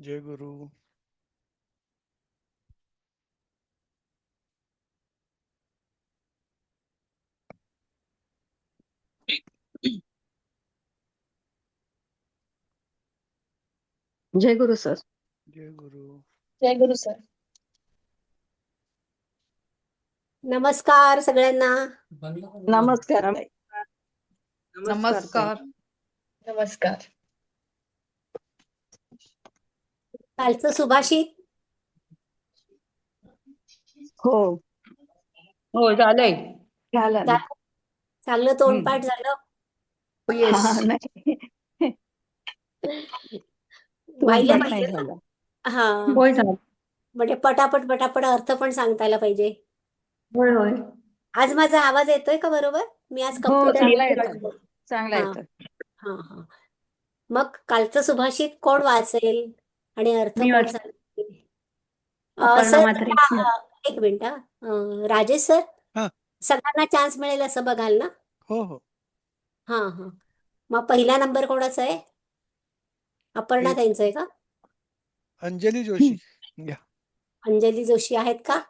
जय गुरु. जय गुरु sir. जय गुरु. जय गुरु sir. नमस्कार सगळ्यांना. नमस्कार. नमस्कार. नमस्कार. कालचं सुभाषित हो हो झालंय. झालं ना. चांगलं तोंडपाठ झालं. हा, नाही व्हायला तोंडपाठ नाही पाहिजे ना. झालं. हा, होय झालं. म्हणजे पटापट पटापट अर्थ पण सांगता आला पाहिजे. होय होय. आज माझा आवाज येतोय का बरोबर? मी आज हो, कम्प्युटर चांगला येतोय. चांगला हा येतोय. हा हा. मग कालचं सुभाषित कोण वाचेल आणि अर्थ मी कोण वाच- सांगेल? अपर्णा सर म्हात्रे. एक मिनिट राजेश सर, हा. सगळ्यांना चान्स मिळेल असं बघाल ना? हो हो. हा हा. मग पहिला नंबर कोणाचा आहे? अपर्णा एक ताईंचा आहे का? अंजली जोशी घ्या. अंजली जोशी आहेत का?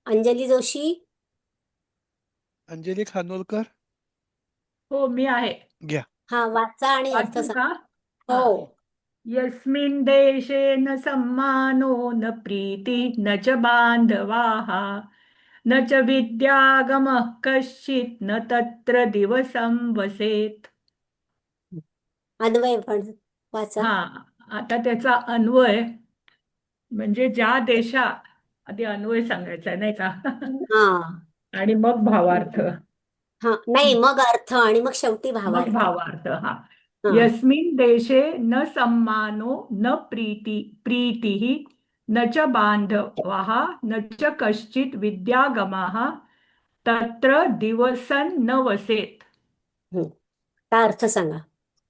अंजली जोशी. अंजली खानोलकर हो मी आहे. घ्या. हा, वाचा आणि अर्थ वाचू का? सांगा. हो. यस्मिन् देशे न सम्मानो न प्रीति न च बांधवाः न च विद्यागमः कश्चित् न तत्र दिवसं वसेत्. अन्वय पण वाचा. हा, आता त्याचा अन्वय म्हणजे ज्या देशात आधी अन्वय सांगायचा आहे, नाही का? हा आणि मग भावार्थ. हा, नाही मग अर्थ आणि मग शेवटी मग भावार्थ. भावार्थ. हा. हा. यस्मिन् देशे न सम्मानो न प्रीतिः न च बांधवाः न च कश्चित् विद्यागमः तत्र दिवसं न वसेत्. आता अर्थ सांगा.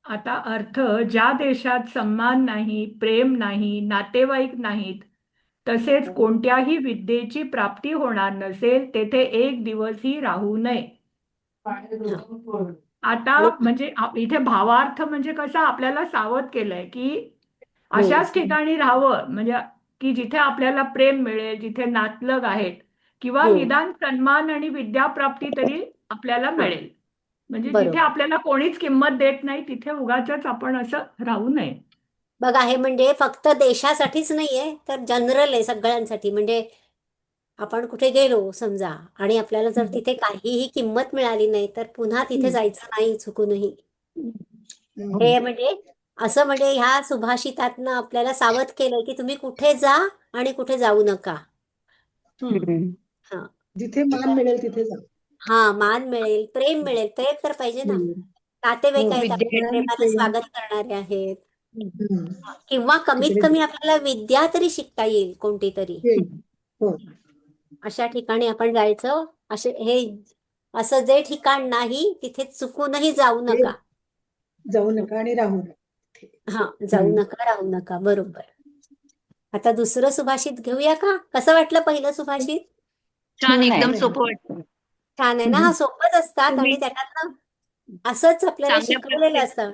आता अर्थ, ज्या देशात सन्मान नाही, प्रेम नाही, नातेवाईक नाहीत, तसेच कोणत्याही विद्येची प्राप्ती होणार नसेल, तेथे एक दिवसही राहू नये. आता म्हणजे इथे भावार्थ म्हणजे कसं आपल्याला सावध केलंय की अशाच ठिकाणी राहावं, म्हणजे की जिथे आपल्याला प्रेम मिळेल, जिथे नातलग आहेत, किंवा निदान सन्मान आणि विद्याप्राप्ती तरी आपल्याला मिळेल. म्हणजे जिथे बरोबर. आपल्याला कोणीच किंमत देत नाही तिथे उगाचच आपण असं राहू नये. बघा, हे म्हणजे फक्त देशासाठीच नाहीये, तर जनरल आहे सगळ्यांसाठी. म्हणजे आपण कुठे गेलो समजा आणि आपल्याला जर तिथे काहीही किंमत मिळाली नाही, तर पुन्हा तिथे जायचं नाही चुकूनही. हे म्हणजे असं, म्हणजे ह्या सुभाषितातनं आपल्याला सावध केलंय की तुम्ही कुठे जा आणि कुठे जाऊ नका. हा, जिथे मान मिळेल तिथे जा. हा, मान मिळेल, प्रेम मिळेल. प्रेम तर पाहिजे ना. नातेवाईक आहेत, आपल्या प्रेमाला स्वागत करणारे आहेत. किंवा कमीत कमी आपल्याला विद्या तरी शिकता येईल कोणती तरी. हो. अशा ठिकाणी आपण जायचं. असं जे ठिकाण नाही तिथे चुकूनही जाऊ नका. जाऊ नका आणि राहू नका. हा, जाऊ नका, राहू नका. बरोबर. आता दुसरं सुभाषित घेऊया का? कसं वाटलं पहिलं सुभाषित? छान, एकदम सोपं वाटतं. छान आहे ना. हा, सोपच असतात आणि त्याच्यातनं असंच आपल्याला शिकवलेलं असतं.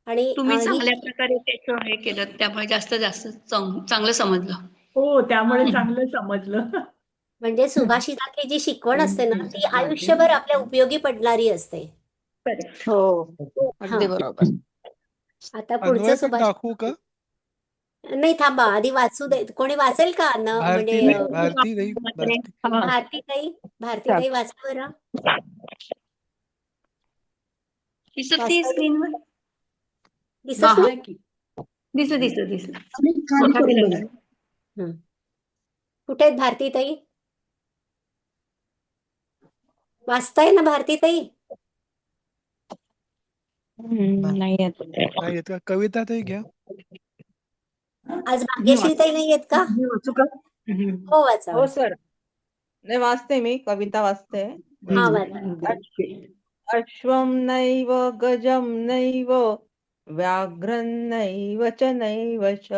आणि तुम्ही चांगल्या प्रकारे त्याचं हे केलं, त्यामुळे जास्त चांगलं समजलं. हो, त्यामुळे चांगलं समजलं. म्हणजे सुभाषितातली जी शिकवण असते ना, ती आयुष्यभर आपल्या उपयोगी पडणारी असते. हो, हा. अगदी बरोबर. आता पुढचं अन्वय पण सुभाषित. दाखवू का? नाही, थांबा, आधी वाचू दे. कोणी वाचेल का? म्हणजे भारती नाही. भारतीताई वाचा बरं. दिसत नाही स्क्रीनवर? दिसत नाही? दिसत. आणि खाली करून बघा. कुठे आहेत भारतीताई? वाचताय ना भारतीताई? नाही येत. नाही येत का? कविता ताई घ्या. आज भाग्यश्रीताई नाही आहेत का? मी वाचू का? हो, वाचा. हो सर, नाही वाचते, मी कविता वाचते. हा, वाचा. अश्वं नैव गजं नैव व्याघ्रं नैव च नैव च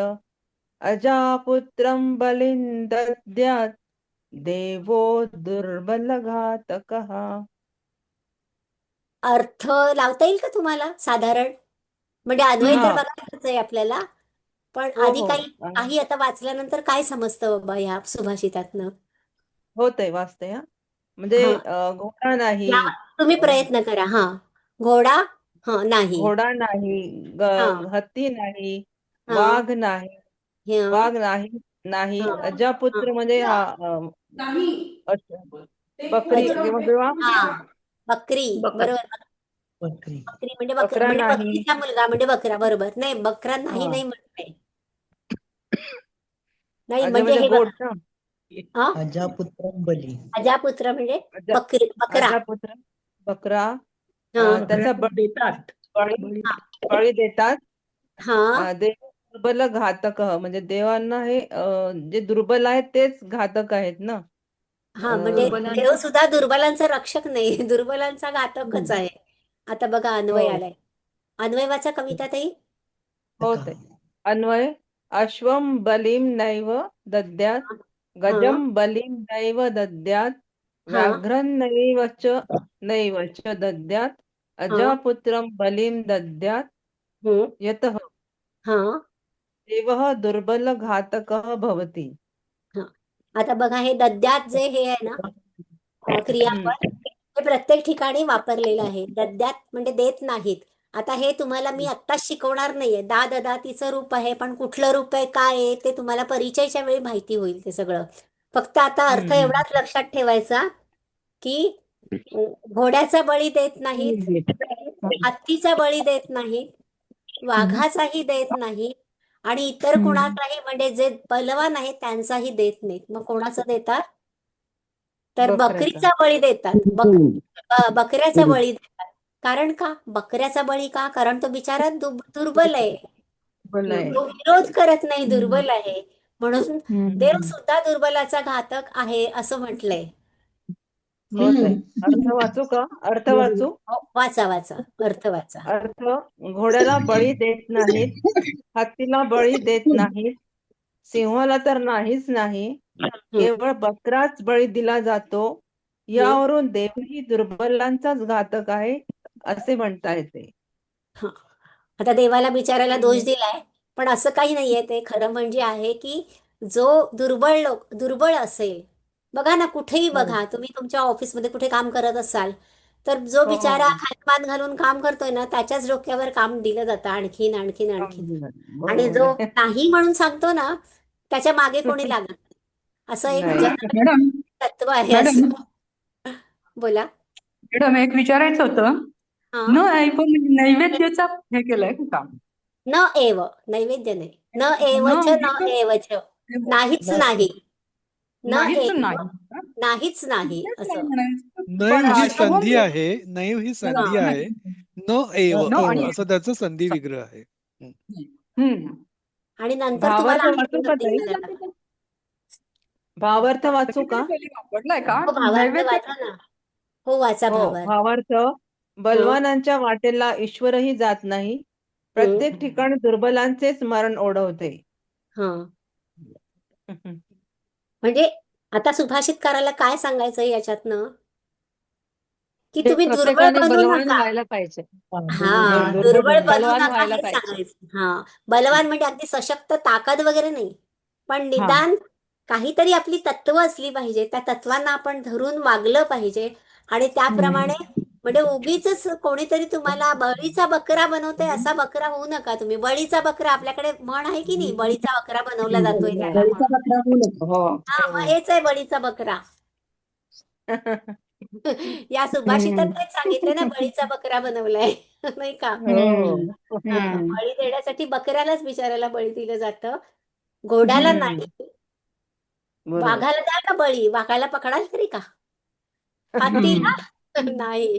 अजापुत्रं बलिं दद्यात् देवो दुर्बलघातकः. अर्थ लावता येईल का तुम्हाला साधारण? म्हणजे अन्वय तर हा. बघायचंच आहे आपल्याला, पण हो आधी हो काही आता वाचल्यानंतर काय समजतं बाबा ह्या सुभाषितातनं? होतंय वाचते हा. म्हणजे हा, घोडा नाही, या तुम्ही प्रयत्न करा. हा, घोडा नाही. घोडा नाही, हा हत्ती नाही, हा वाघ नाही, हा वाघ नाही, नाही. हा अजापुत्र म्हणजे हा बकरी अज- किंवा हा बकरी, बकर बरोबर. बकरी. बकरी म्हणजे बकरा म्हणजे नाही, बकरीचा मुलगा म्हणजे बकरा, बरोबर. नाही, बकरा नाही हा नाही म्हणते. नाही अजय म्हणजे म्हणजे हे गोड बघा. ना. हा, अजापुत्र बली. अजापुत्र म्हणजे अजा बकरा. अजापुत्र बकरा हा त्याचा देतात. बळी बळी देतात. हा देव दुर्बल घातक म्हणजे देवांना हे जे दुर्बल आहेत तेच घातक आहेत ना. हा, म्हणजे अं, देव सुद्धा दुर्बलांचा रक्षक नाही, दुर्बलांचा घातकच आहे. आता बघा अन्वय हो आलाय. अन्वय वाचा कविता ताई. होते. अन्वय अश्वम बलिम नैव दद्यात् हा गजम बलिम नैव दद्यात् हा व्याघ्रं नैव च दद्यात् हा अजापुत्रं बलिं दद्यात् हम्म यतः हा देवः दुर्बल घातकः भवति. हा. आता बघा हे दद्यात जे हे आहे ना, हम्म. क्रियापद, हे प्रत्येक ठिकाणी वापरलेलं आहे. दद्यात म्हणजे देत नाहीत. आता हे तुम्हाला मी आत्ताच शिकवणार नाहीये. ददातीचं रूप आहे, पण कुठलं रूप आहे काय आहे ते तुम्हाला परिचयाच्या वेळी माहिती होईल ते सगळं. फक्त आता अर्थ हम्म. एवढाच लक्षात ठेवायचा की घोड्याचा बळी देत नाहीत, हत्तीचा बळी देत नाहीत, वाघाचाही देत नाहीत, आणि इतर कुणाचाही म्हणजे जे बलवान आहेत त्यांचाही देत नाहीत. मग कोणाचा देतात? तर बकऱ्याचा. बकरीचा बळी देतात. बकऱ्याचा बळी देतात. कारण का बकऱ्याचा बळी का? कारण तो बिचारा दुर्बल आहे. बोलाय. तो विरोध करत नाही, दुर्बल आहे. म्हणून देव हम्म. सुद्धा दुर्बलाचा घातक आहे असं म्हटलंय. होत आहे. अर्थ वाचू का? अर्थ वाचू. वाचा वाचा, अर्थ वाचा. अर्थ घोड्याला बळी देत नाहीत, हत्तीला बळी देत नाहीत, सिंहाला तर नाहीच नाही, केवळ बकराच बळी दिला जातो. यावरून देवही दुर्बलांचाच घातक आहे असे म्हणता येते. हा. आता देवाला बिचारायला दोष दिलाय, पण असं काही नाहीये. ते खरं म्हणजे आहे की जो दुर्बळ असेल, बघा ना, कुठेही हो बघा तुम्ही तुमच्या ऑफिसमध्ये कुठे काम करत असाल, तर जो हो बिचारा हो. खालीमान घालून काम करतोय ना, त्याच्याच डोक्यावर काम दिलं जातं आणखीन आणखीन आणखीन. आणि बरोबर जो आहे. नाही म्हणून सांगतो ना, त्याच्या मागे कोणी लागत नाही. असं एक नाही. मॅडम तत्व आहे मॅडम असं. बोला. मॅडम एक विचारायचं होतं. हा, न ऐक म्हणजे नैवेद्याचा हे केलंय का? न एव, नैवेद्य नाही. न न एवच न इथं एवच, नाहीच नाही. न नाहीच एव, नाही का? नाहीच नाही तेच मला असं. म्हणायचं. नैव पण ही अश्वम संधी आहे. नैव ही हा संधी आहे. न एव न आणि असं त्याचं संधी विग्रह आहे. हम्म. आणि नंतर तुम्हाला भावार्थ आणखी वाचू का ताई? दिसेल. भावार्थ वाचू का? पहिले वापरलाय का हो, भावार्थ नैवेद्य? वाचा ना. हो, वाचा हो. भावार्थ. भावार्थ हं, बलवानांच्या वाटेला ईश्वरही जात नाही. प्रत्येक ठिकाणी दुर्बलांचेच मरण ओढवते. हं. म्हणजे आता सुभाषितकाराला काय सांगायचं याच्यातनं? की तुम्ही दुर्बळ प्रत्येकाने बनू बलवान नका. व्हायला पाहिजे. हा, दुर्बल दुर्बळ बनू बलवान नका व्हायला हे पाहिजे. सांगायचं. हा, बलवान म्हणजे अगदी सशक्त ताकद वगैरे नाही, पण हा. निदान काहीतरी आपली तत्व असली पाहिजे. त्या तत्वांना आपण धरून वागलं पाहिजे. आणि त्याप्रमाणे म्हणजे उगीच कोणीतरी तुम्हाला बळीचा बकरा बनवतंय असा बकरा होऊ नका तुम्ही. बळीचा बकरा, आपल्याकडे म्हण आहे की नाही, बळीचा बकरा बनवला जातोय त्याला. बळीचा बकरा होऊ नका. हो. हा, मग हेच आहे बळीचा बकरा. या सुभाषितात तेच सांगितलंय ना, बळीचा बकरा बनवलाय. नाही का? हो. हा, बळी देण्यासाठी बकऱ्यालाच बिचारायला बळी दिलं जातं, घोड्याला नाही. बरोबर. वाघाला द्या का बळी? वाघाला पकडाल तरी का? हत्तीला नाही.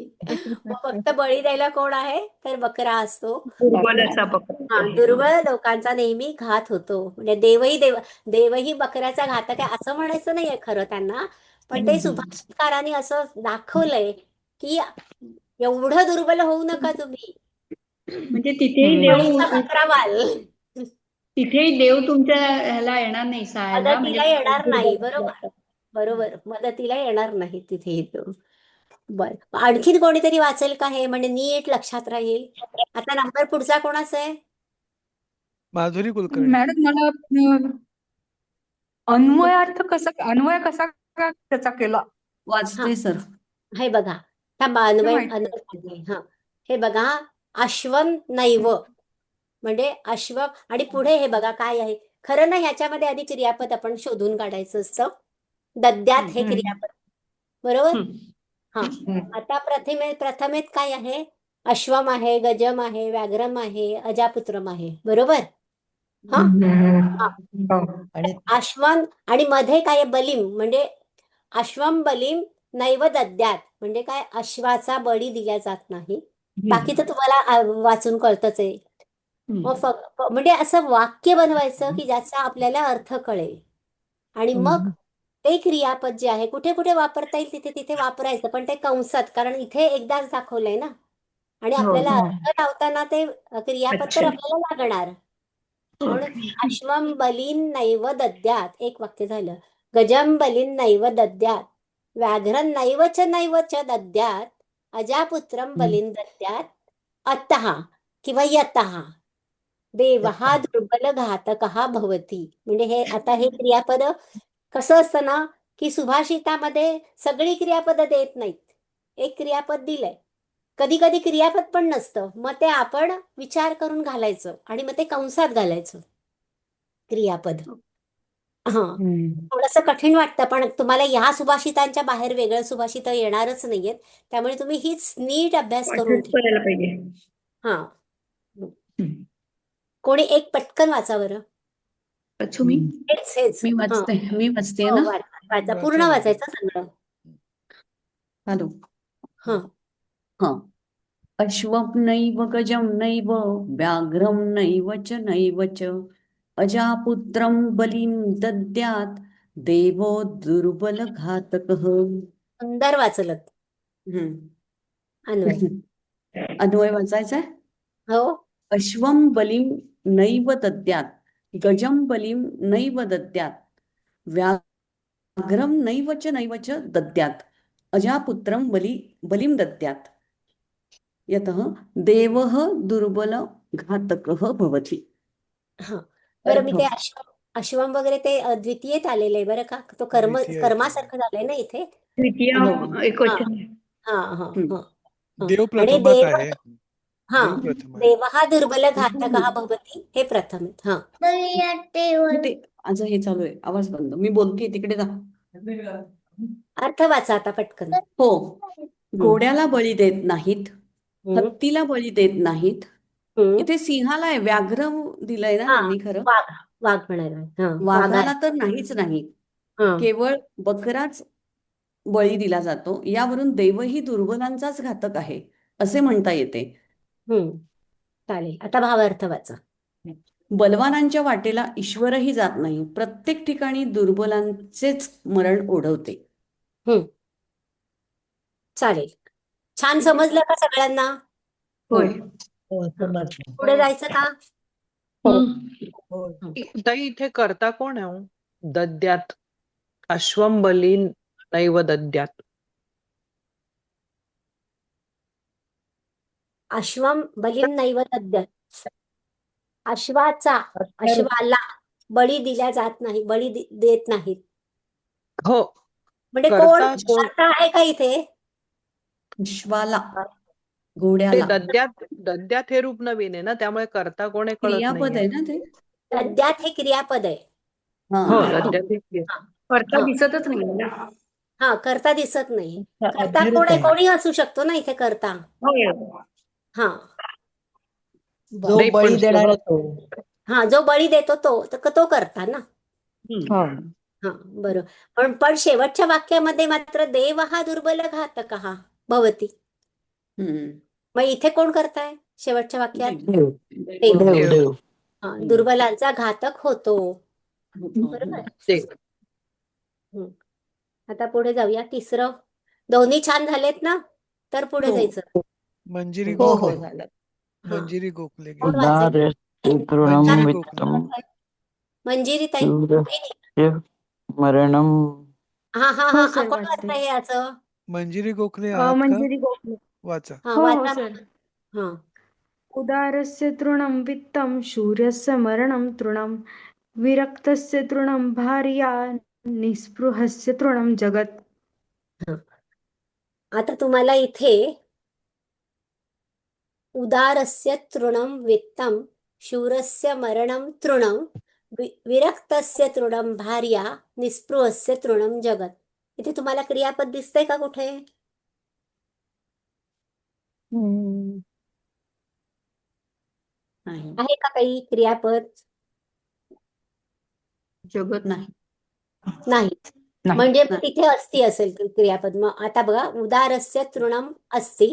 मग फक्त बळी द्यायला कोण आहे? तर बकरा असतो. दुर्बलाचा बकर. हा, दुर्बळ लोकांचा नेहमी घात होतो. म्हणजे देवही बकऱ्याचा घातक आहे असं म्हणायचं नाहीये खरं त्यांना, पण ते सुभाषितकारांनी असं दाखवलंय की एवढं दुर्बल होऊ नका तुम्ही. म्हणजे तिथेही बळीचा बकरा व्हाल. देव तुमच्या ह्याला येणार नाही, सहायला. म्हणजे मदतीला येणार नाही. दुर्बल बरोबर, बरोबर. मदतीला येणार नाही तिथे. बर, आणखीन कोणीतरी वाचेल का हे? म्हणजे नीट लक्षात राहील. आता नंबर पुढचा कोणाचा आहे? माधुरी कुलकर्णी. मॅडम मला अन्वय कसा काय त्याचा केला वाचते सर. हे बघा, थांबा, ते अन्वय माहिती अन्वय सांगते. हे बघा, अश्वम नैव म्हणजे अश्व, आणि पुढे हे बघा काय आहे. खरं ना ह्याच्यामध्ये आधी क्रियापद आपण शोधून काढायचं असतं. दद्यात हे क्रियापद, बरोबर. आता प्रथमेत काय आहे? अश्वम आहे, गजम आहे, व्याघ्रम आहे, अजापुत्रम आहे, बरोबर. आणि अश्वम आणि मध्ये काय आहे? बलिम, म्हणजे अश्वम बलिम नैव दद्यात म्हणजे काय? अश्वाचा बळी दिला जात नाही. बाकी तर तुम्हाला वाचून कळतच आहे. मग म्हणजे असं वाक्य बनवायचं की ज्याचा आपल्याला अर्थ कळेल, आणि मग ते क्रियापद जे आहे कुठे कुठे वापरता येईल तिथे तिथे वापरायचं, पण ते कंसात, कारण इथे एकदाच दाखवलंय ना, आणि आपल्याला अर्थ लावताना ते क्रियापद तर आपल्याला लागणार. म्हणून अश्वम बलीन नैव दद्यात एक वाक्य झालं. गजम बलीन नैव दद्यात, व्याघ्रन नैव च दद्यात, अजापुत्रम बलीन दद्यात, अतः किंवा यतः देवहा दुर्बल घातकः भवति. म्हणजे हे आता हे क्रियापद कसं असतं ना, की सुभाषितामध्ये सगळी क्रियापद देत नाहीत. एक क्रियापद दिलंय, कधी कधी क्रियापद पण नसतं, मग ते आपण विचार करून घालायचं आणि मग ते कंसात घालायचं क्रियापद. थोडंसं कठीण वाटतं, पण तुम्हाला ह्या सुभाषितांच्या बाहेर वेगळं सुभाषित येणारच नाहीयेत, त्यामुळे तुम्ही हीच नीट अभ्यास करून ठेवा. करायला पाहिजे. हा, कोणी एक पटकन वाचा बरं. वाचू मी? हेच मी वाचते हो, ना. वाचा पूर्ण वाचायचं सगळं. हॅलो. हा, अश्वं नैव गजं नैव व्याघ्रं नैव च अजापुत्रं बलिं दद्यात् देवो दुर्बल घातकः. सुंदर वाचलं. अन्वय. अन्वय वाचायचंय. हो, अश्वं बलिं नैव दद्यात्, गजं बलिं नैव दद्यात्, व्याघ्रं नैव च दद्यात्, अजापुत्रं बलिं दद्यात्, यतः देवः दुर्बल घातकः भवति. बरं, मी ते अश्वम वगैरे ते द्वितीयेत आलेलं आहे बरं का. तो कर्मासारखं झालंय ना इथे. द्वितीय एकवचन. देव आणि प्रथमात आहे. हा, देव प्रथम आहे. देवः दुर्बल घातकः भवति हे प्रथम ते आज हे चालू आहे, आवाज बंद. मी बोलते तिकडे जा. अर्थ वाचा आता पटकन. हो, घोड्याला बळी देत नाहीत, हत्तीला बळी देत नाहीत. इथे सिंहाला आहे, व्याघ्र दिलंय ना त्यांनी खरं. वाघ म्हणायला. वाघाला तर नाहीच नाही, केवळ बकराच बळी दिला जातो. यावरून देवही दुर्बलांचाच घातक आहे असे म्हणता येते. चालेल, आता भावार्थ वाचा. बलवानांच्या वाटेला ईश्वरही जात नाही, प्रत्येक ठिकाणी दुर्बलांचेच मरण ओढवते. चालेल, छान समजलं का सगळ्यांना? होय. पुढे जायचं का? ताई इथे करता कोण आहे हो? दद्यात, अश्वं बलीन नैव दद्यात. अश्वम बलिन नैव दद्यात्, अश्वाला बळी दिला जात नाही, बळी देत नाहीत. हो, म्हणजे करता कोण? करता आहे का इथे? अश्वाला, ते घोड्याला. दद्यात हे रूप नवीन आहे ना, त्यामुळे करता कोण आहे कळत क्रियापद नाही. आहे ना ते. दद्यात हे क्रियापद आहे. हो, दद्यात हे क्रिया. करता दिसतच नाही मला. हा, करता दिसत नाही. करता कोणी असू शकतो ना इथे करता. होय. हा, जो नाही, बळी पण देणारा तो. हा, जो बळी देतो तो करता ना. हा, बरोबर. पण शेवटच्या वाक्यामध्ये मात्र देव हा दुर्बल घातकः भवति. मग इथे कोण करताय शेवटच्या वाक्यात? देव. हा, दुर्बलांचा घातक होतो, बरोबर. आता पुढे जाऊया. तिसरं, दोन्ही छान झालेत ना, तर पुढे जायचं. मंजिरी हो, गोखले. झालं. मंजिरी गोखले. कोण वाचेल? मंजिरी गोखले. मंजिरी ताई. मरणम. हा, कोण वाचतंय याचं? मंजिरी गोखले आहात का? मंजिरी गोखले. वाचा. हा, वाचा. हा, उदारस्य तृणं वित्तं शूरस्य मरणं तृणं विरक्तस्य तृणं भार्या निस्पृहस्य तृणं जगत्. हं. आता तुम्हाला इथे उदारस्य तृणं वित्तं शूरस्य मरणं तृणं विरक्तस्य तृणं भार्या निस्पृहस्य तृणं जगत्. इथे तुम्हाला क्रियापद दिसतंय का कुठे? नाही आहे का काही क्रियापद? जगत नाही नाही. नाही. म्हणजे नाही. तिथे अस्ति असेल क्रियापद. मग आता बघा, उदारस्य तृणम अस्ति,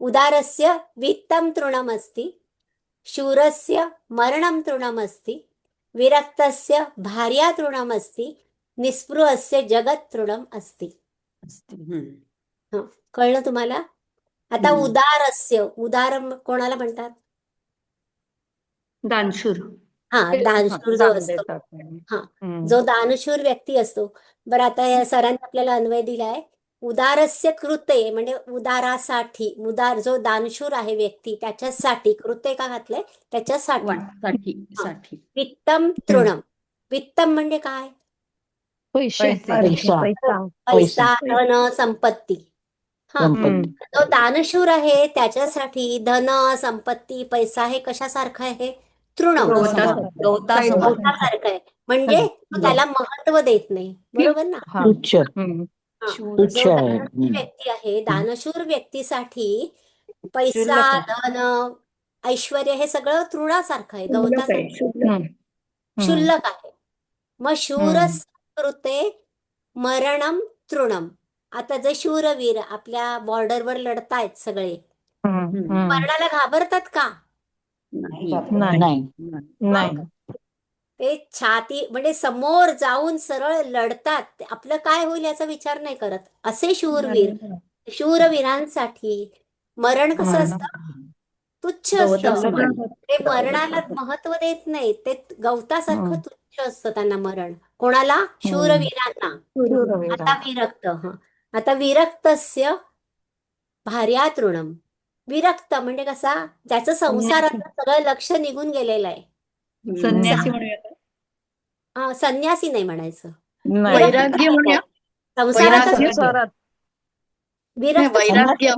उदारस्य वित्तं तृणम अस्ति, शूरस्य मरणं तृणम अस्ति, विरक्तस्य भार्या तृणम अस्ति, निस्पृहस्य जगत् तृणम अस्ति. असते. हम्म. हं, कळलं तुम्हाला? आता हम्म. उदारस्य, उदार कोणाला म्हणतात? दानशूर. हा, दानशूर जो दान असतो. देतात. हा, हम्म. जो दानशूर व्यक्ती असतो. बरं, आता या सरांनी आपल्याला अन्वय दिलाय. उदारस्य कृते म्हणजे उदारासाठी, उदार जो दानशूर आहे व्यक्ती त्याच्यासाठी, कृते का घातलंय? त्याच्यासाठी. साठी हा. साठी वित्तम तृणम. वित्तम म्हणजे काय? पैसे पैसा पैसा, धन, संपत्ती. हा, संपत्ती जो दानशूर आहे त्याच्यासाठी धन, संपत्ती, पैसा हे कशासारखं आहे? तृणम. गवतासारखं गवतासमान गवतासारखं आहे. म्हणजे तो त्याला महत्व देत नाही. बरोबर ना? हा. तुच्छ हम्म. हा, तुच्छ जो आहे. दानशूर व्यक्ती आहे, दानशूर व्यक्तीसाठी पैसा, शुल्लक आहे. धन, ऐश्वर्य हे सगळं तृणासारखं आहे, शुल्लक आहे, गवतासारखं शुल्लक. हम्म. क्षुल्लक आहे. मग शूरस्य कृते मरणम तृणम. आता जे शूरवीर आपल्या बॉर्डरवर लढतायत सगळे, हम्म. मरणाला घाबरतात का? नाही नाही. नाही. ते छाती म्हणजे समोर जाऊन सरळ लढतात. आपलं काय होईल याचा विचार नाही करत. असे शूरवीर, शूरवीरांसाठी मरण कसं असतं? तुच्छ असतं. गवतासमान ते मरणाला महत्व देत नाही. ते गवतासारखं तुच्छ असतं त्यांना मरण. कोणाला? शूरवीरांना. आता विरक्त. आता विरक्तस्य भार्या तृणम. विरक्त म्हणजे कसा? ज्याचं संसाराचं सगळं लक्ष निघून गेलेलं आहे. संन्यासी म्हणूया का? संन्यासी नाही म्हणायचं. नाही. विरक्त वैराग्य म्हणूया. संसारातच वैराग्य. विरक्त वैराग्य.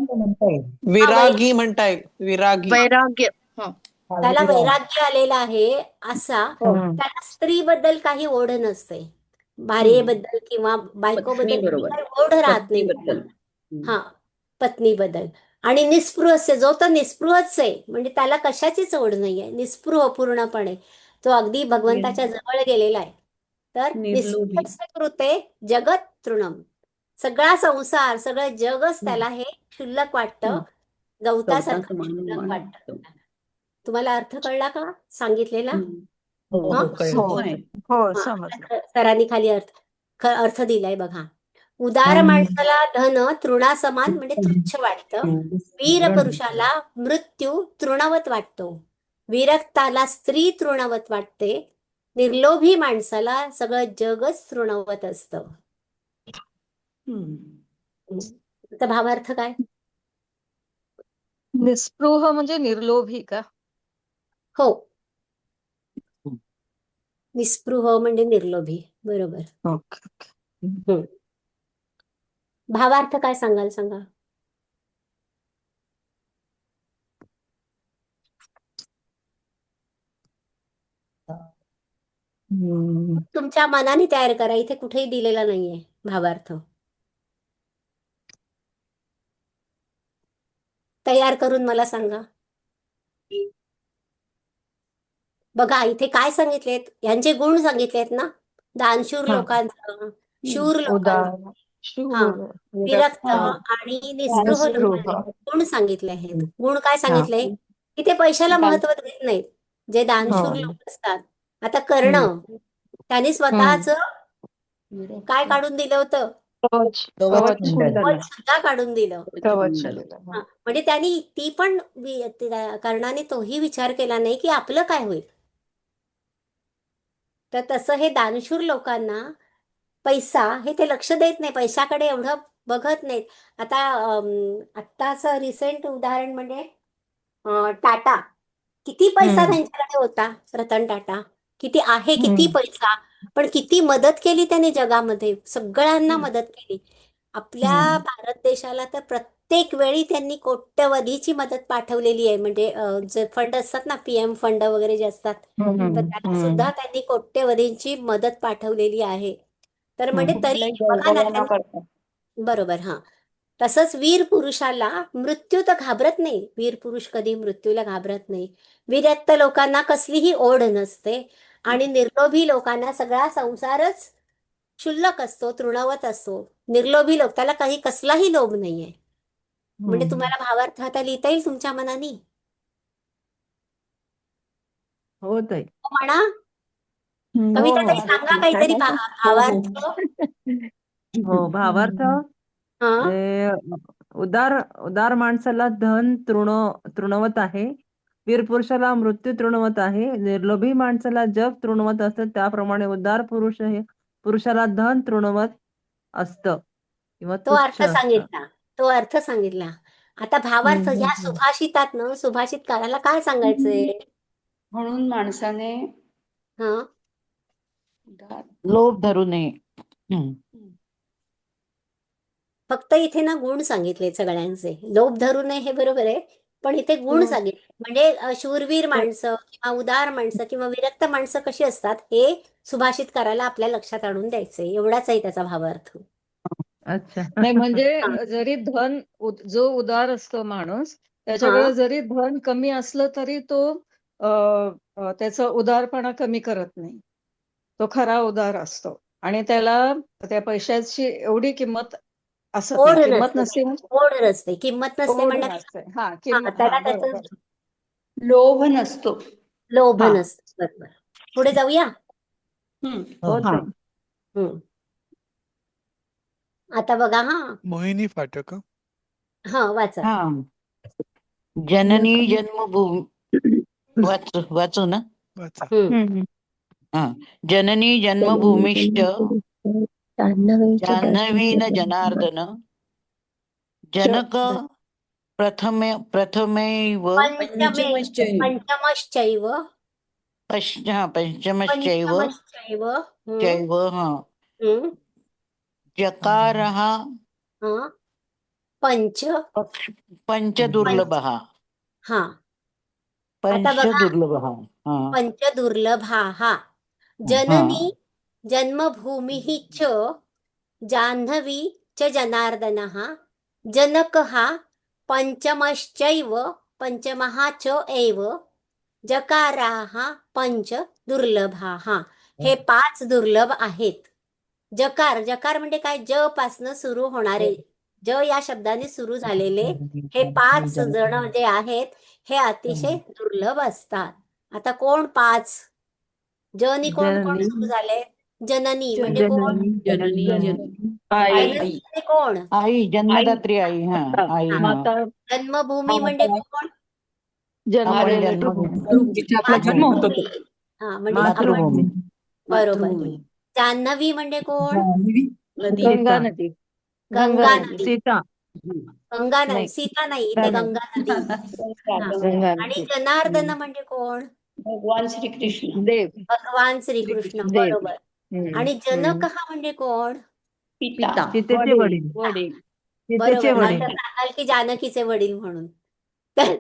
विरागी म्हणताय, विरागी. वैराग्य. त्याला वैराग्य आलेलं आहे असा. हम्म. त्याला स्त्रीबद्दल काही ओढ नसते. भार्येबद्दल किंवा बायकोबद्दल पत्नीबरोबर. काही ओढ राहत नाही. पत्नीबद्दल. हा, पत्नीबद्दल. आणि निस्पृहस्य, जो तो निस्पृहच आहे म्हणजे त्याला कशाचीच ओढ नाहीये, निस्पृह पूर्णपणे तो अगदी भगवंताच्या जवळ गेलेला आहे. तर निर्लोभी. निस्पृहस्य कृते जगत तृणम. सगळा संसार, सगळं जगच त्याला हे क्षुल्लक वाटतं, गवतासारखं गवतासमान क्षुल्लक वाटतं. वाटतं. तुम्हाला अर्थ कळला का सांगितलेला? हम्म. हा? होय. हो, हा, समजलं. सरांनी खाली अर्थ दिलाय बघा. उदार माणसाला धन तृणासमान म्हणजे तुच्छ वाटतं. वीर पुरुषाला मृत्यू तृणवत वाटतो. विरक्ताला स्त्री तृणवत वाटते. निर्लोभी माणसाला सगळं जगच तृणवत असतं. त्याचा भावार्थ काय? निस्पृह म्हणजे निर्लोभी का? हो, निस्पृह म्हणजे निर्लोभी. बरोबर. ओके. भावार्थ काय सांगाल सांगा? तुमच्या मनाने तयार करा. इथे कुठेही दिलेला नाहीये भावार्थ. तयार करून मला सांगा. बघा इथे काय सांगितलेत? यांचे गुण सांगितलेत ना. दानशूर हा. लोकांचं, शूर उदार, लोकांचं, शूर, हा, विरक्त विरक्त, आणि निस्पृह लोकांचे निस्पृह. गुण सांगितले आहेत. गुण काय सांगितले? की ते पैशाला महत्व देत नाहीत, जे दानशूर हो. लोक असतात. आता कर्ण त्यांनी स्वतःच काय काढून दिलं होतं? कवच कवच सुद्धा काढून दिलं. कवच. हा, म्हणजे त्यांनी ती पण कर्णाने तोही विचार केला नाही की आपलं काय होईल. तर तसं हे दानशूर लोकांना पैसा हे ते लक्ष देत नाही, पैशाकडे एवढं बघत नाहीत. आता आत्ताचं रिसेंट उदाहरण म्हणजे टाटा, किती पैसा हम्म. त्यांच्याकडे होता, रतन टाटा किती आहे, किती पैसा, पण किती मदत केली त्यांनी जगामध्ये, सगळ्यांना मदत केली. आपल्या हम्म. भारत देशाला तर प्रत्येक वेळी त्यांनी कोट्यवधीची मदत पाठवलेली आहे. म्हणजे जे फंड असतात ना, PM फंड वगैरे जे असतात, तर त्याला सुद्धा त्यांनी कोट्यवधींची मदत पाठवलेली आहे. तर म्हणजे तरी बघा ना, बरोबर, हा. तसंच वीर पुरुषाला मृत्यू तर घाबरत नाही. वीर पुरुष कधी मृत्यूला घाबरत नाही. विरक्त लोकांना कसलीही ओढ नसते आणि निर्लोभी लोकांना सगळा संसारच क्षुल्लक असतो, तृणवत असतो. निर्लोभी लोक, त्याला काही कसलाही लोभ नाहीये. म्हणजे तुम्हाला भावार्थ आता लिहिता येईल तुमच्या मनाने? हो ताई. हो म्हणा. हो कविता हो ताई सांगा काहीतरी भावार्थ. हो भावार्थ हा उदार उदार माणसाला धन तृणवत आहे, वीर पुरुषाला मृत्यू तृणवत आहे, निर्लोभी माणसाला जग तृणवत असतं, त्याप्रमाणे उदार पुरुषाला धन तृणवत असतं किंवा तो तुच्छ अर्थ असतं. सांगितला. तो अर्थ सांगितला. आता भावार्थ ह्या सुभाषितात ना, सुभाषितकाराला काय सांगायचंय? म्हणून माणसाने हा लोभ धरू नये. हम्म. फक्त इथे ना गुण सांगितले सगळ्यांचे. लोभ धरू नये हे बरोबर आहे, पण इथे गुण सांगितले. म्हणजे शूरवीर माणसं किंवा उदार माणसं किंवा विरक्त माणसं कशी असतात हे सुभाषितकाराला आपल्या लक्षात आणून द्यायचंय. एवढाच आहे त्याचा भावार्थ. अच्छा. नाही म्हणजे हा. जरी जो उदार असतो माणूस, हा त्याच्याकडे जरी धन कमी असलं तरी तो त्याचा उदारपणा कमी करत नाही. तो खरा उदार असतो आणि त्याला त्या पैशाची एवढी किंमत असत ओढ नाही. किंमत नसते, नसते म्हणजे ओढ नसते, किंमत नसते ओढ म्हणजे नसते. हा हा, त्याला त्याचं बरोबर. लोभ नसतो. लोभ हा. नसतं. बरोबर. पुढे जाऊया. हम्म. हो हा. ताई. हम्म. आता बघा, हा मोहिनी फाटक. हा वाचा. हा. जननी जन्मभूमी वाचू ना. वाचा. हम्म. हा. जननी जन्मभूमिश्च जाह्नवी न जनार्दन जनक प्रथमैव पंचमश्चैव पंचमश्चैव पंचमश्चैव चैव हा हम्म. जकारः हा पंच पंचदुर्लभः हा. आता बघा, पंचदुर्लभः हा पंचदुर्लभाः हा जननी जन्मभूमिः च जाह्नवी च जनार्दनः जनकः पंचमश्चैव पंचमः च एव जकाराः पंच दुर्लभाः. हे 5 दुर्लभ आहेत. जकार, जकार म्हणजे काय? ज पासनं सुरू होणारे, ज या शब्दाने सुरू झालेले हे 5 जण जे आहेत हे अतिशय दुर्लभ असतात. आता कोण 5? जनी कोण कोण जननी सुरू झाले? जननी म्हणजे कोण? जननी जननी म्हणजे कोण? आई जन्मदात्री आई हा आई हा माता जन्मभूमी म्हणजे कोण? आपण जन्मलेले जन्म जिथे आपला जन्म होतो तो. मातृभूमी. हा म्हणजे आपण मातृभूमी बरोबर. मातृभूमी. जान्हवी म्हणजे कोण? नदी. गंगा नदी. गंगा नदी. सीता. गंगा नाही, नाही. सीता नाही, इथे गंगा नदी. हा. गंगा आणि नदी. जनार्दन म्हणजे कोण? भगवान श्रीकृष्ण. देव. भगवान श्रीकृष्ण. देव. बरोबर. आणि जनक हा म्हणजे कोण? पिता. सीतेचे वडील. सीतेचे बरोबर. वडील. आता सांगाल की जानकीचे वडील म्हणून. तर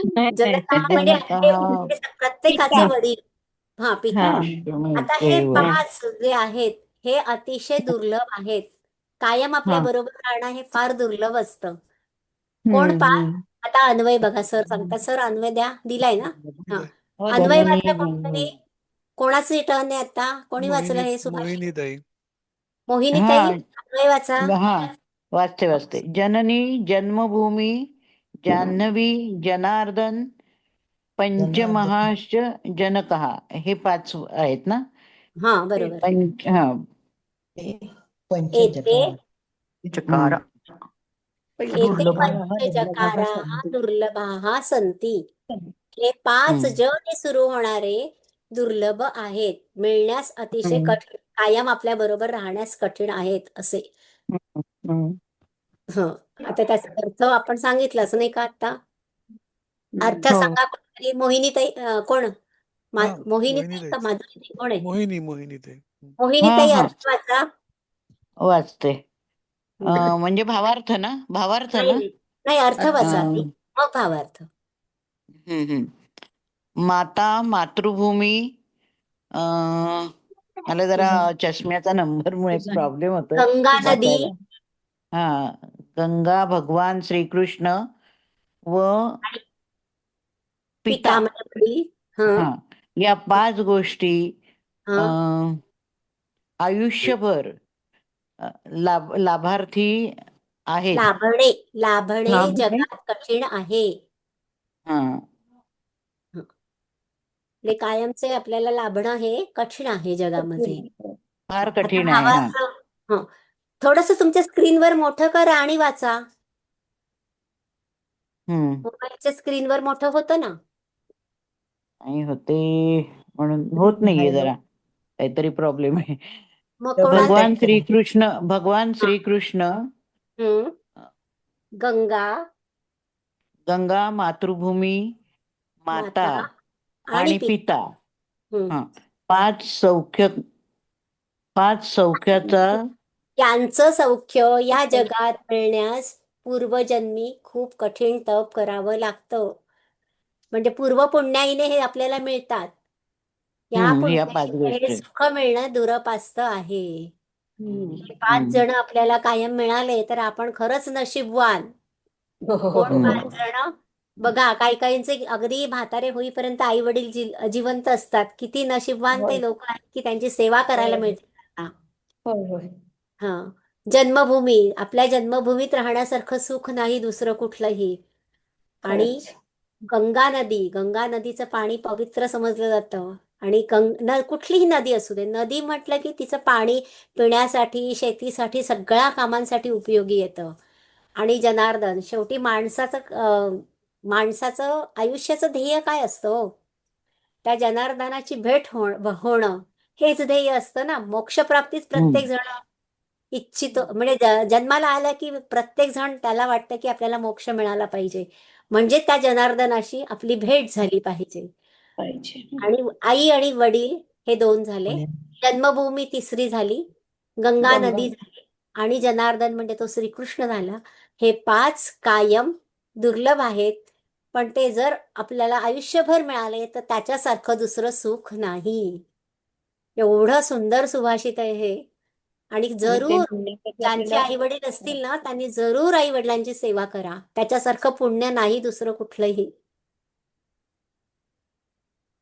नाही, जनक हा म्हणजे जनक हे हा प्रत्येकाचे वडील. हा, पिता. आता हे पंचमश्चैव 5 जे आहेत हे अतिशय दुर्लभ आहेत. कायम आपल्या हा बरोबर राहणं हे फार दुर्लभ असतं. कोण 5? आता अन्वय बघा, सर सांगतात. सर अन्वय द्या, दिलाय ना? हा. अन्वय जननी वाचलं कोणतरी? कोणाची टर्न आहे आता? कोणी वाचलं हे सुभाषित? मोहिनीताई. मोहिनी हा ताई, अन्वय वाचा. हा वाचते जननी जन्मभूमी जाह्नवी जनार्दन पंचमहाश्च जनकः हे 5 आहेत ना. हा बरोबर. हा एते जकार एते पंचजकाराः दुर्लभाः सन्ति. हे 5 जने सुरू होणारे दुर्लभ आहेत, मिळण्यास अतिशय कठीण, कायम आपल्या बरोबर राहण्यास कठीण आहेत असे. हं. आता त्याचा अर्थ आपण सांगितलंच नाही का आता? अर्थ हो. सांगा कोणतरी. मोहिनीताई कोण हा मोहिनीताई का मोहिनीताईच माधुरीताई कोण आहे? मोहिनीताई हा मोहिनीताई हा अर्थ वाचा. वाचते. म्हणजे भावार्थ ना? भावार्थ नाही ना? नाही नाही, अर्थ वाचा आधी, अं, मग भावार्थ. माता, मातृभूमी. मला जरा चष्म्याचा नंबरमुळे प्रॉब्लेम होतोय गंगा नदी, वाचायला. हा, गंगा, भगवान श्रीकृष्ण व आणि पिता. पिता म्हणजे वडील. हं, हा, या 5 गोष्टी हं. अं, आयुष्यभर लाभार्थी आहेत. लाभणे लाभणे लाभणे. जगात कठीण आहे. हा, म्हणजे कायमचे आपल्याला लाभणं हे कठीण आहे जगामध्ये. फार आता कठीण आहे. हा. भावार्थ थोडस तुमच्या स्क्रीनवर मोठं करा आणि वाचा. मोबाईलच्या स्क्रीनवर मोठं होतं ना. नाही होते म्हणून होत नाहीये, जरा काहीतरी प्रॉब्लेम आहे. मग कोणाचं? भगवान श्रीकृष्ण हं. गंगा, गंगा, मातृभूमी, माता माता आणि आणि पिता. हं. हा, 5 सौख्याचा यांचं सौख्य या जगात मिळण्यास पूर्वजन्मी खूप कठीण तप करावं लागतं. म्हणजे पूर्वपुण्याईने हे आपल्याला मिळतात. या या 5 पुण्याईने हे गोष्टी. सुख मिळणं दुरपास्त आहे. हे 5 हम्म. जण आपल्याला कायम मिळाले तर आपण खरंच नशीबवान. कोण 5 जण? बघा, काही काहींचे अगदी म्हातारे होईपर्यंत आई वडील जिवंत असतात. किती नशीबवान ते लोक आहेत की त्यांची सेवा करायला मिळते त्यांना. हा, जन्मभूमी, आपल्या जन्मभूमीत राहण्यासारखं सुख नाही दुसरं कुठलंही. आणि गंगा नदीचं पाणी पवित्र समजलं जातं. आणि कुठलीही नदी असू दे, नदी म्हटलं की तिचं पाणी पिण्यासाठी, शेतीसाठी, सगळ्या कामांसाठी उपयोगी येतं. आणि जनार्दन, शेवटी माणसाचं आयुष्याचं ध्येय काय असतं हो? त्या जनार्दनाची भेट होणं हेच ध्येय असतं ना. मोक्षप्राप्तीच प्रत्येक जण इच्छितो. म्हणजे जन्माला आला की प्रत्येक जण त्याला वाटतं की आपल्याला मोक्ष मिळाला पाहिजे, म्हणजे त्या जनार्दनाशी आपली भेट झाली पाहिजे. आणि आई आणि वडील हे 2 झाले. जन्मभूमी 3री झाली, गंगा नदी झाली, आणि जनार्दन म्हणजे तो श्रीकृष्ण झाला. हे 5 कायम दुर्लभ आहेत, पण ते जर आपल्याला आयुष्यभर मिळाले तर त्याच्यासारखं दुसरं सुख नाही. एवढं सुंदर सुभाषित आहे हे. आणि जरूर ज्यांचे आई वडील असतील ना, त्यांनी जरूर आई वडिलांची सेवा करा. त्याच्यासारखं पुण्य नाही दुसरं कुठलंही.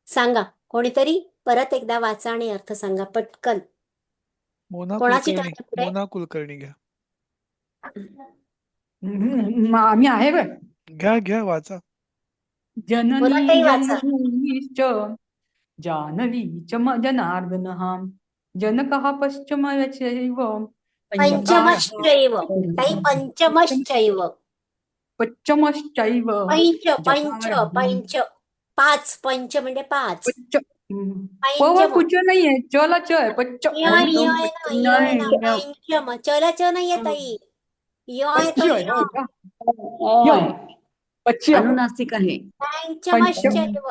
सांगा कोणीतरी, परत एकदा वाचा आणि अर्थ सांगा पटकन. मोना कोणाची कुलकर्णी टर्न पुढे? मोना कुलकर्णी घ्या आम्ही आहे बघ. घ्या वाचा. जननी मुलांनाही वाचा. जन्मभूमीश्च जानवी च जनार्दनः जनकः पश्चिमश्चैव पंचमश्चैव. ताई, पंचमश्चैव. पश्चिमश्चैव पंच 5 म्हणजे 5. पंचम. कुछ नाहीये, चला च आहे. पंचम. चला च नाहीये ताई. य येतो. अनुनासिक आहे. पंचमश्चैव.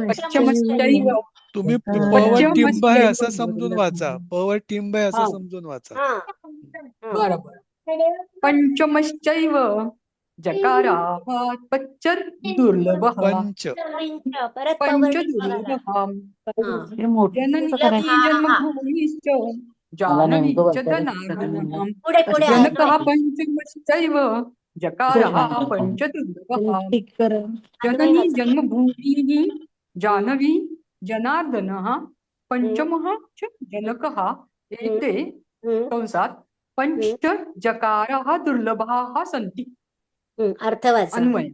पश्चिमश्चैव तुम्ही प वर टिंब आहे असं समजून वाचा. प वर टिंब आहे असं समजून वाचा. बरोबर. पंचमश्चैव जकारावात पच्च दुर्लभः पंच परत पंच पवर दुर्लभः हे मोठं जननी कसं करायचं? जन्मभूमीश्च मला जानवी नेमकं च वाचायला जनार्दनः पुढे पुढे जनकः पंचमश्चैव जकारः पंच दुर्लभः ठीक करा. जननी जन्मभूमिः जानवी जनार्दनः पंचमः च जनकः एते कंसात पंच जकारः दुर्लभाः सन्ति. अर्थ वाचा. अन्वय.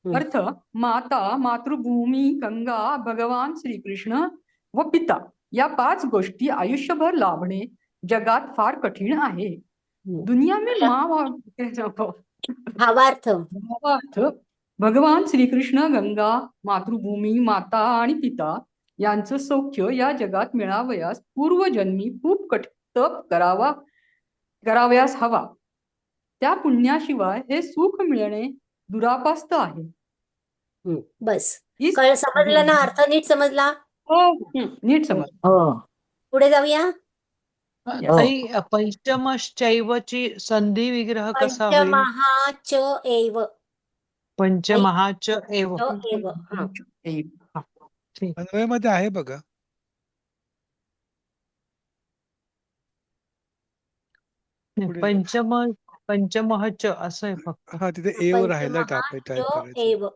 अर्थ, माता, मातृभूमी, गंगा, भगवान श्रीकृष्ण व पिता या 5 गोष्टी आयुष्यभर लाभणे जगात फार कठीण आहे. दुनिया में भावार्थ. भगवान श्रीकृष्ण, गंगा, मातृभूमी, माता आणि पिता यांचं सौख्य या जगात मिळावयास पूर्वजन्मी खूप कठीण तप करावयास हवा. त्या पुण्याशिवाय हे सुख मिळणे दुरापास्त आहे. बस हीच समजला ना अर्थ नीट समजला? हो नीट समज. हो पुढे जाऊया. हो ताई पंचमश्चैवची संधी विग्रह कसा होईल? पंचमहाच एव पंचमहाच एव. च एव हा हा, ठीक. अन्वयमध्ये आहे बघा. पुढे पंचमहच असं आहे फक्त. हा तिथे एव राहिला टाईप पंचमहाच करायचं. एव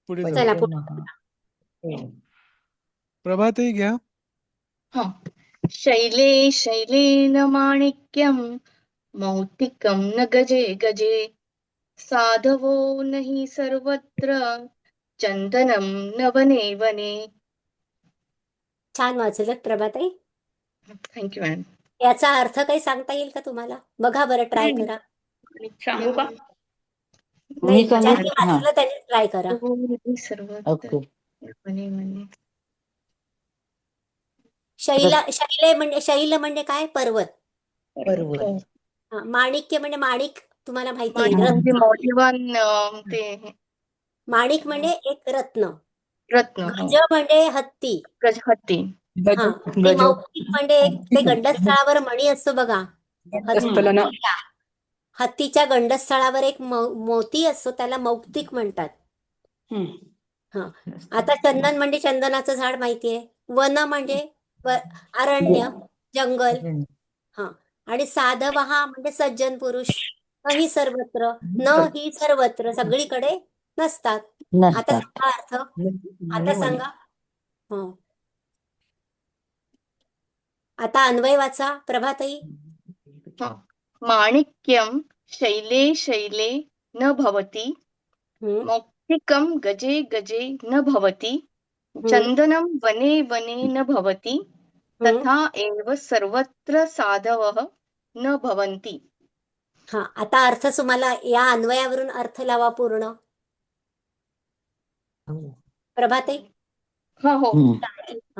पुढे चला जाऊ. पुढे प्रभातही घ्या. शैले शैलेन माणिक्यं मौक्तिकं न गजे गजे साधवो नहि सर्वत्र चंदनं न वने वने. छान वाचलं प्रभाताई. Thank you madam. याचा अर्थ काही सांगता येईल का तुम्हाला? बघा बरं, ट्राय करा. सांगू का? नाही, मी सांगू? ज्यांनी हा वाचलं त्यांनी ट्राय करा. सर्वत्र ओके. वने वने. शैल म्हणजे काय? पर्वत. पर्वत. माणिक्य म्हणजे माणिक, तुम्हाला माहिती आहे. म्हणजे रत्न. मौल्यवान ते माणिक म्हणजे एक रत्न. रत्न. गज म्हणजे हत्ती. हत्ती. आणि मौक्तिक म्हणजे ते गंडस्थळावर मणी असतो बघा. हत्तीच्या गंडस्थळावर एक मोती असतो, त्याला मौक्तिक म्हणतात. आता चंदन म्हणजे चंदनाचं झाड माहितीये. वन म्हणजे अरण्य, जंगल. आणि साधव हा म्हणजे सज्जन पुरुष. न ही सर्वत्र, न ही सर्वत्र, सगळीकडे नसतात. आता नसतात. सांगा अर्थ. आता सांगा. आता अन्वय वाचा प्रभाताई. माणिक्यं शैले शैले न भवति मौक्तिकं गजे गजे न भवति चंदनं वने वने न भवति तथा एव सर्वत्र साधवः न भवन्ति. आता अर्थ तुम्हाला या अन्वयावरून अर्थ लावा पूर्ण. प्रभाताई. हो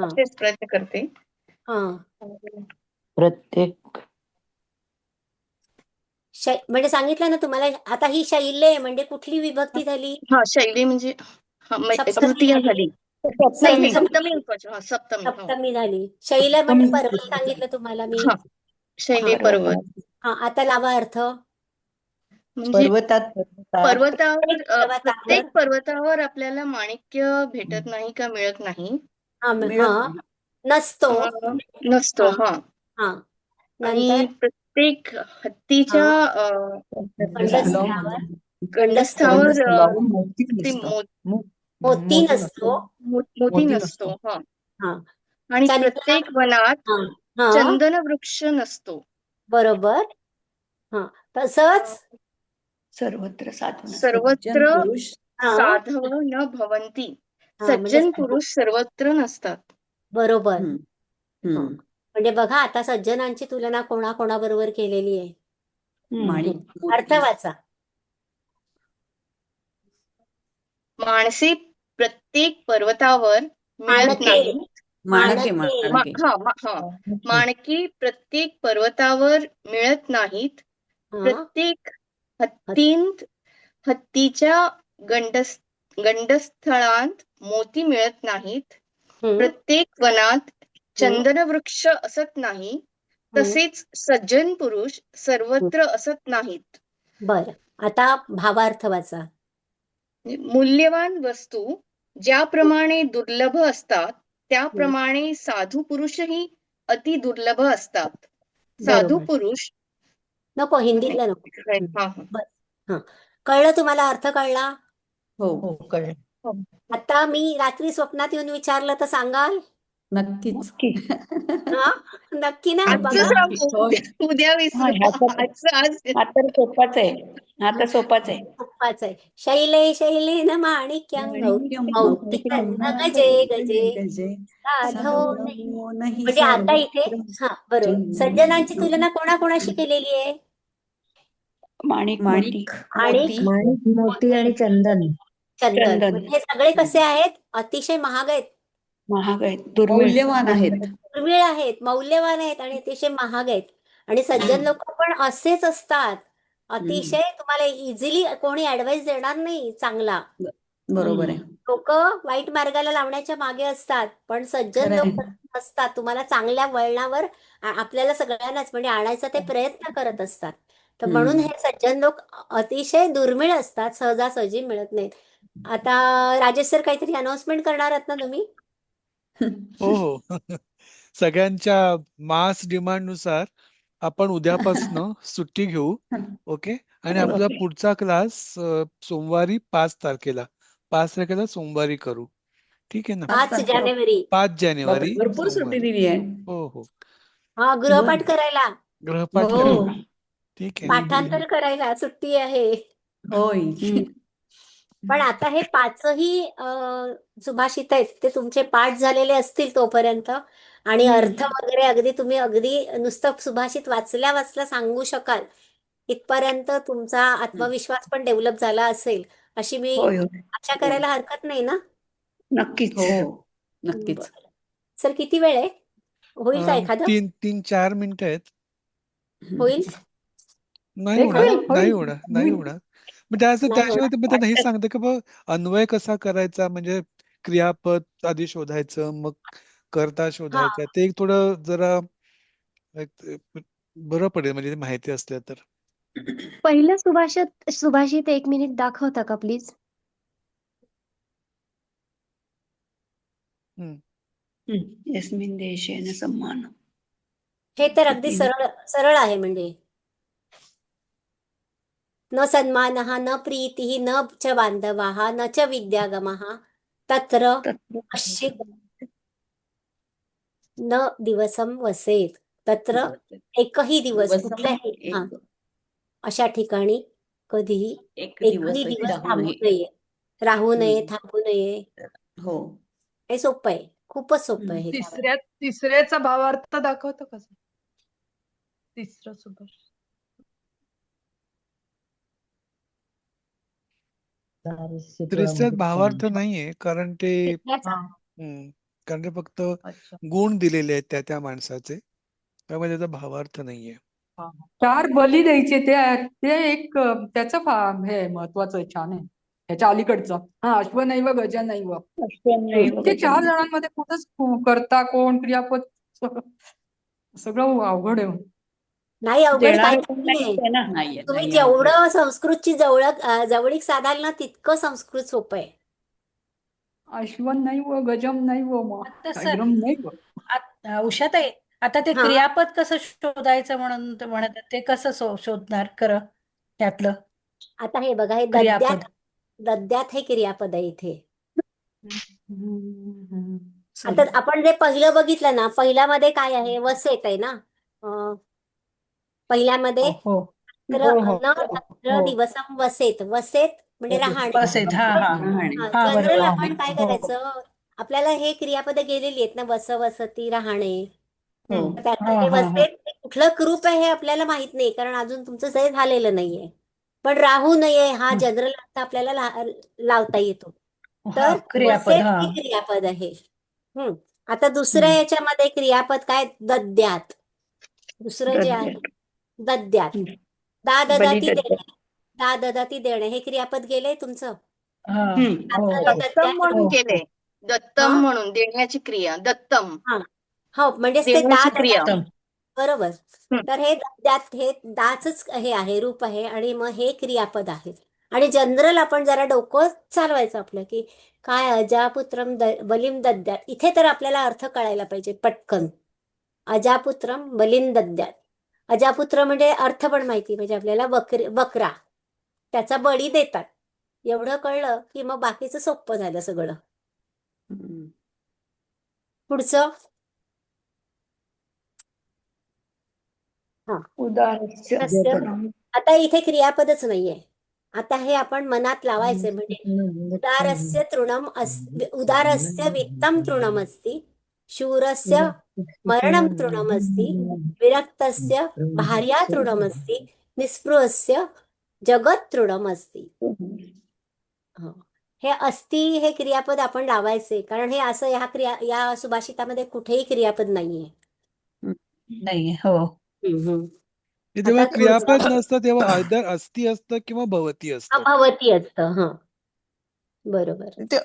तेच प्रयत्न करते. प्रत्येक म्हणजे सांगितलं ना तुम्हाला. आता ही शैले म्हणजे कुठली विभक्ती झाली? शैली म्हणजे सप्तमी तृतीया झाली. नाही, सप्तमी झाली. शैल म्हणजे पर्वत सांगितलं तुम्हाला मी. शैली पर्वत. आता लावा अर्थ. म्हणजे पर्वतावर पर्वतावर प्रत्येक पर्वतावर आपल्याला माणिक्य भेटत नाही का मिळत नाही? नसतो. नसतो. आणि प्रत्येक हत्तीच्या गंडस्थावर मोती नसतो. मोती नसतो. आणि प्रत्येक वनात चंदन वृक्ष नसतो. बरोबर. तसंच सर्वत्र साधव न भवन्ति. सज्जन पुरुष सर्वत्र नसतात. बरोबर. म्हणजे बघा, आता सज्जनांची तुलना कोणाकोणाबरोबर केलेली आहे. अर्थ वाचा. माणसे प्रत्येक पर्वतावर मिळत नाही. माणके प्रत्येक पर्वतावर मिळत नाहीत. प्रत्येक हत्तीच्या गंडस्थळांत मोती मिळत नाहीत. प्रत्येक वनात चंदन वृक्ष असत नाही. तसेच सज्जन पुरुष सर्वत्र असत नाहीत. बर. आता भावार्थ वाचा. मूल्यवान वस्तू ज्याप्रमाणे दुर्लभ असतात त्याप्रमाणे साधू पुरुषही अति दुर्लभ असतात. साधू पुरुष नको, हिंदीतला नको. कळलं तुम्हाला? अर्थ कळला? हो कळलं. आता मी रात्री स्वप्नात येऊन विचारलं तर सांगाल? नक्कीच. नक्की ना? उद्या सोपाच आहे. आता सोपाच आहे. सोपाच आहे. शैले शैले न माणिक्यं मौक्तिकं न गजे गजे साधो नाही. म्हणजे आता इथे बरोबर, सज्जनांची तुलना कोणाकोणाशी केलेली आहे? माणिक मोती आणि चंदन. हे सगळे कसे आहेत? अतिशय महाग आहेत. मौल्यवान आहेत. दुर्मिळ आहेत, मौल्यवान आहेत आणि अतिशय महाग आहेत. आणि सज्जन लोक पण असेच असतात. अतिशय तुम्हाला इझिली कोणी ऍडवाइस देणार नाही चांगला. बरोबर आहे. लोक वाईट मार्गाला लावण्याच्या मागे असतात, पण सज्जन खरं आहे. लोक असतात तुम्हाला चांगल्या वळणावर आपल्याला सगळ्यांनाच म्हणजे आणायचा ते प्रयत्न करत असतात. तर म्हणून हे सज्जन लोक अतिशय दुर्मिळ असतात, सहजासहजी मिळत नाहीत. आता राजेश सर काहीतरी अनाउन्समेंट करणार आहात ना तुम्ही? हो हो सगळ्यांच्या मास डिमांड नुसार आपण उद्यापासनं सुट्टी घेऊ. ओके. आणि आपला पुढचा क्लास सोमवारी 5 तारखेला सोमवारी करू. ठीक आहे ना? 5 जानेवारी 5 बापरे, जानेवारी भरपूर सुट्टी सोमवारी. दिली आहे. हो हो हा गृहपाठ करायला, गृहपाठ हो. करायला. ठीक आहे. पाठांतर करायला सुट्टी आहे. होय. पण आता हे 5ही सुभाषित आहेत ते तुमचे पाठ झालेले असतील तोपर्यंत, आणि अर्थ वगैरे अगदी नुसतं सुभाषित वाचल्या सांगू शकाल इथपर्यंत तुमचा आत्मविश्वास पण डेव्हलप झाला असेल अशी मी होय होय आशा करायला हरकत नाही ना? नक्कीच. हो, नक्कीच. बरं. सर किती वेळ आहे? होईल का एखादं? 3-4 मिनिटं आहेत. होईल? नाही एक होणार वेळ नाही होईल. होणार नाही होणार. मग त्याशिवाय नाही त्याशिवाय होणार. ते नाही सांगते की बा अन्वय कसा करायचा, म्हणजे क्रियापद आधी शोधायचं, मग कर्ता हा शोधायचा. ते एक थोडं जरा एक बरं पडेल म्हणजे ते माहिती असल्या तर. पहिलं सुभाषित 1 मिनिट दाखवता का प्लीज? यस्मिन् देशेन सम्मान. हे तर अगदी सरळ आहे. म्हणजे न सन्मानः न प्रीतिः न च बांधवाः न च विद्यागमः तत्र कश्चित् न दिवसं वसेत. तत्र एकही दिवस दिवसम कुठल्याही एक अशा ठिकाणी कधीही एक एकही दिवसही दिवस राहू थांबू नये. नये, राहू नये, हम्म. थांबू नये. हो. हे सोपं आहे, खूपच सोपं आहे हे करायला. तिसऱ्याचा भावार्थ दाखवतो का सर? तिसरं सुभाष. त्रिस्यात भावार्थ नाहीये, कारण ते तिसऱ्याचा कारण ते फक्त अच्छा. गुण दिलेले आहेत त्या माणसाचे, त्यामुळे त्याचा भावार्थ नाहीये. 4 बली द्यायचे ते एक त्याचं हे महत्वाचं आहे, छान आहे. त्याच्या अलीकडचं अश्वनैव गजनैव. ते 4 जणांमध्ये कुठंच करता कोण क्रियापद सगळं अवघड आहे. नाही, अवघड देणारं काही पण नाहीये. नाहीये ना. नाहीये तुम्ही नाहीये अवघड. जेवढं संस्कृतची जवळीक साधाल ना तितकं संस्कृत सोपं आहे. अश्वनैव गजम नैव आता सर अग्रम नैव. उषाताई, आता ते हा क्रियापद कसं शोधायचं म्हणून ते म्हणत आहेत, ते कसं शोधणार खरं त्यातलं आता हे बघा, हे क्रियापद? दद्यात हे क्रियापद आहे इथे. आता सॉरी. आपण जे पहिलं बघितलं ना, पहिल्यामध्ये काय आहे? वसेत आहे ना. पहिल्यामध्ये हो तत्र हो हो न तत्र हो दिवसम वसेत. वसेत म्हणजे राहणे. बसेत. हा हा राहणे. हा जनरल बरोबर. आपण काय हो करायचं, आपल्याला हे क्रियापदं गेलेली आहेत ना, वसती, राहणे. हो. त्यातलं हा हे हा हा वसेत हे कुठलं क्रूप आहे हे आपल्याला माहित नाही, कारण अजून तुमचं ते झालेलं नाहीये. पण राहू नये हा जनरल अर्थ आपल्याला लावता येतो. हा तर क्रियापद. वसेत हा हे क्रियापद आहे. आता दुसऱ्या याच्यामध्ये क्रियापद काय? दद्यात. दुसरं जे आहे दद्यात. दा ददाती देणे. दा ददाती देणे हे क्रियापद गेलंय तुमचं. हा हो त्यातलं हे दत्तम दद्यात म्हणून हो केले. दत्तम हा म्हणून देण्याची क्रिया. दत्तम हा हो, म्हणजे ते दा देण्याची क्रिया. ददाती. बरोबर. हम्म. तर हे दद्यात हे दाचच हे आहे, रूप आहे, आणि मग हे क्रियापद आहे. आणि जनरल आपण जरा डोकं चालवायचं आपलं, की काय अजापुत्रम बलिम दद्यात. इथे तर आपल्याला अर्थ कळायला पाहिजे पटकन. अजापुत्रम बलिम दद्यात. अजापुत्र म्हणजे अर्थ पण माहिती पाहिजे आपल्याला. बकरा, त्याचा बळी देतात. एवढं कळलं की मग बाकीचं सोपं झालं सगळं. पुढचं उदारस्य तस्य. आता इथे क्रियापदच नाहीये. आता हे आपण मनात लावायचे. म्हणजे उदारस्य तृणम उदारस्य वित्तम तृणम अस्ति, शूरस्य मरणम तृणम अस्ति, विरक्तस्य भार्या तृणम अस्ति, निस्पृहस्य जगत तृणम अस्ति. हे अस्ति हे क्रियापद आपण लावायचे, कारण हे असं या सुभाषितामध्ये कुठेही क्रियापद नाहीये. नाही. हो तेव्हा आता क्रियापद थोडक्यात नसतं तेव्हा आयदर अस्ति असतं किंवा भवती असतं. अभावती असतं. हा बरोबर. ते